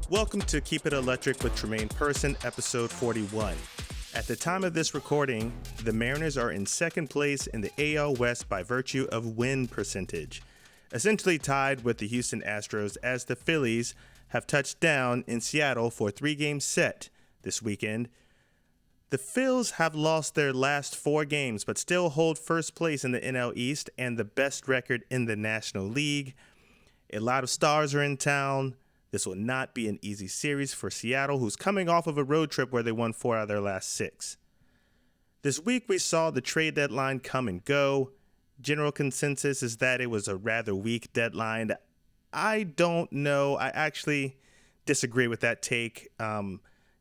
Welcome to Keep It Electric with Tremayne Person, episode 41. At the time of this recording, the Mariners are in second place in the AL West by virtue of win percentage, essentially tied with the Houston Astros as the Phillies have touched down in Seattle for a three-game set this weekend. The Phils have lost their last four games but still hold first place in the NL East and the best record in the National League. A lot of stars are in town. This will not be an easy series for Seattle, who's coming off of a road trip where they won 4 out of their last 6. This week we saw the trade deadline come and go. General consensus is that it was a rather weak deadline. I don't know. I actually disagree with that take.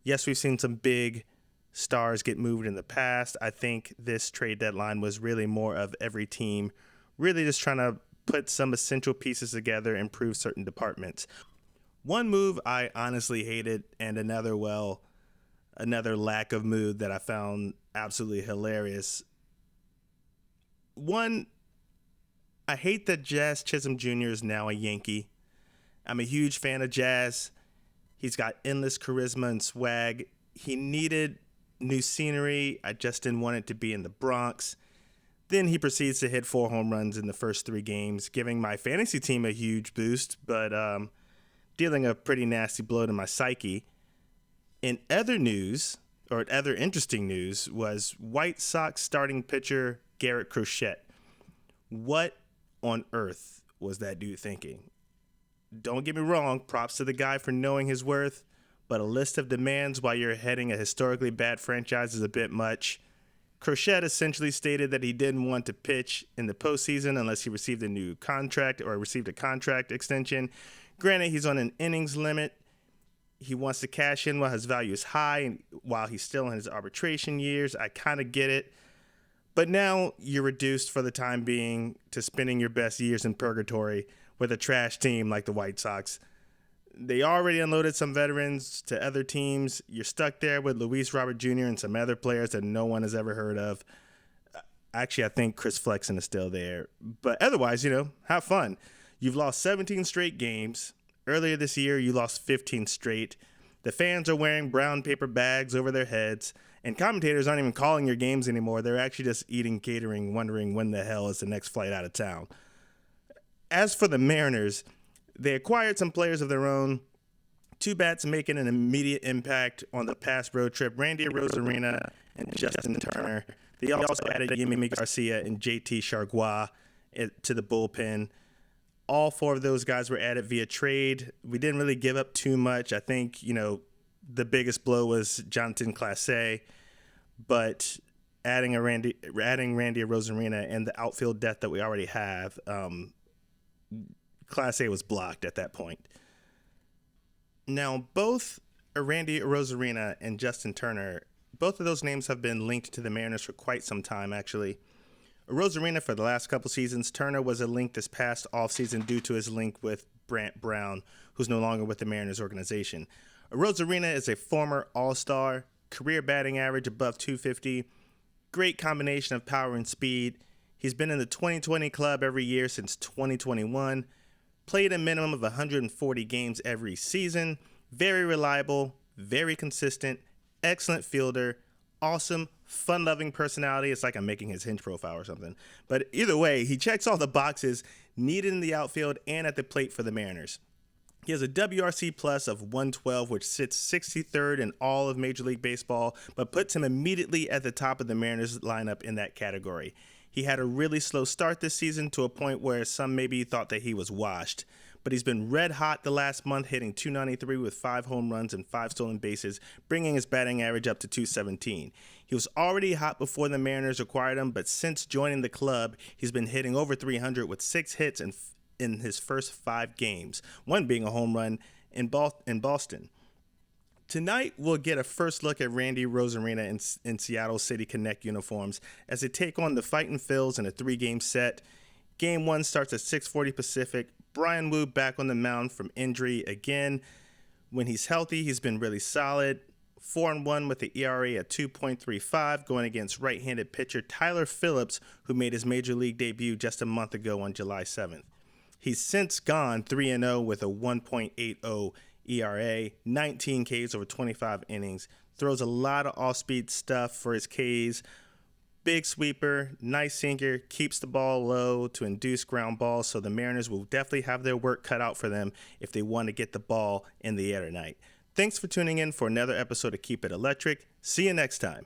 Yes, we've seen some big stars get moved in the past. I think this trade deadline was really more of every team really just trying to put some essential pieces together, improve certain departments. One move I honestly hated, and another lack of mood that I found absolutely hilarious. One, I hate that Jazz Chisholm Jr. is now a Yankee. I'm a huge fan of Jazz. He's got endless charisma and swag. He needed new scenery. I just didn't want it to be in the Bronx. Then he proceeds to hit 4 home runs in the first 3 games, giving my fantasy team a huge boost, but dealing a pretty nasty blow to my psyche. In other news, or other interesting news, was White Sox starting pitcher Garrett Crochet. What on earth was that dude thinking? Don't get me wrong, props to the guy for knowing his worth, but a list of demands while you're heading a historically bad franchise is a bit much. Crochet essentially stated that he didn't want to pitch in the postseason unless he received a new contract or received a contract extension. Granted, he's on an innings limit. He wants to cash in while his value is high and while he's still in his arbitration years. I kind of get it. But now you're reduced for the time being to spending your best years in purgatory with a trash team like the White Sox. They already unloaded some veterans to other teams. You're stuck there with Luis Robert Jr. and some other players that no one has ever heard of. Actually, I think Chris Flexen is still there. But otherwise, have fun. You've lost 17 straight games. Earlier this year, you lost 15 straight. The fans are wearing brown paper bags over their heads, and commentators aren't even calling your games anymore. They're actually just eating catering, wondering when the hell is the next flight out of town. As for the Mariners, they acquired some players of their own. 2 bats making an immediate impact on the past road trip, Randy Arozarena and Justin Turner. They also added Yimi Garcia and JT Chargois to the bullpen. All 4 of those guys were added via trade. We didn't really give up too much. I think, the biggest blow was Jonathan Clase, but adding Randy Arozarena and the outfield depth that we already have, Clase was blocked at that point. Now, both Randy Arozarena and Justin Turner, both of those names have been linked to the Mariners for quite some time, actually. Arozarena for the last couple seasons. Turner was a link this past offseason due to his link with Brant Brown, who's no longer with the Mariners organization. Arozarena is a former All-Star, career batting average above 250, great combination of power and speed. He's been in the 2020 club every year since 2021, played a minimum of 140 games every season, very reliable, very consistent, excellent fielder, awesome, fun-loving personality. It's like I'm making his Hinge profile or something. But either way, he checks all the boxes needed in the outfield and at the plate for the Mariners. He has a WRC plus of 112, which sits 63rd in all of Major League Baseball, but puts him immediately at the top of the Mariners lineup in that category. He had a really slow start this season to a point where some maybe thought that he was washed. But he's been red hot the last month, hitting .293 with 5 home runs and 5 stolen bases, bringing his batting average up to .217. He was already hot before the Mariners acquired him, but since joining the club, he's been hitting over .300 with 6 hits in his first 5 games, one being a home run in Boston. Tonight, we'll get a first look at Randy Arozarena in Seattle City Connect uniforms as they take on the Fightin' Phils in a 3-game set. Game 1 starts at 6:40 Pacific. Brian Wu back on the mound from injury again. When he's healthy, he's been really solid. 4-1 with the ERA at 2.35, going against right-handed pitcher Tyler Phillips, who made his major league debut just a month ago on July 7th. He's since gone 3-0 with a 1.80 ERA, 19 Ks over 25 innings. Throws a lot of off-speed stuff for his Ks. Big sweeper, nice sinker, keeps the ball low to induce ground balls, so the Mariners will definitely have their work cut out for them if they want to get the ball in the air tonight. Thanks for tuning in for another episode of Keep It Electric. See you next time.